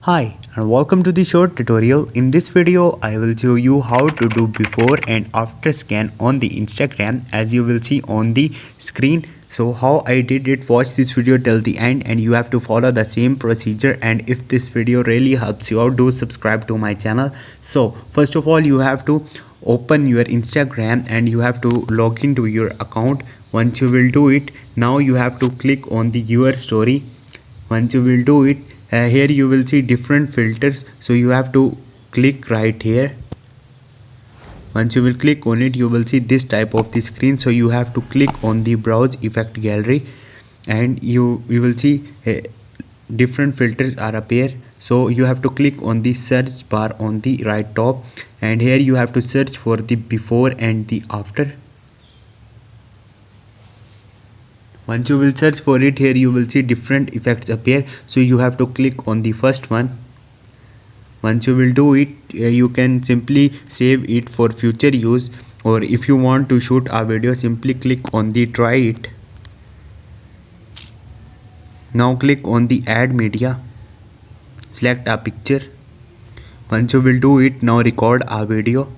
Hi and welcome to the short tutorial. In this video I will show you how to do before and after scan on the Instagram, as you will see on the screen. So how I did it, watch this video till the end and you have to follow the same procedure. And if this video really helps you out, do subscribe to my channel. So first of all, you have to open your Instagram and you have to log into your account. Once you will do it, now you have to click on the your story. Once you will do it, here you will see different filters, so you have to click right here. Once you will click on it, you will see this type of the screen, so you have to click on the browse effect gallery and you will see different filters are appear. So you have to click on the search bar on the right top and here you have to search for the before and the after. Once you will search for it, here you will see different effects appear, so you have to click on the first one. Once you will do it, you can simply save it for future use, or if you want to shoot a video, simply click on the try it. Now click on the add media, select a picture. Once you will do it, now record a video.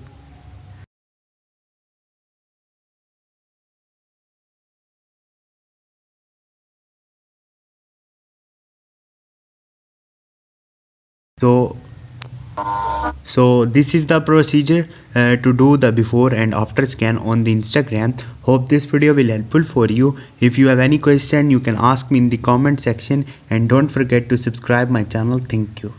So this is the procedure to do the before and after scan on the Instagram. Hope this video will helpful for you. If you have any question, you can ask me in the comment section and don't forget to subscribe my channel. Thank you.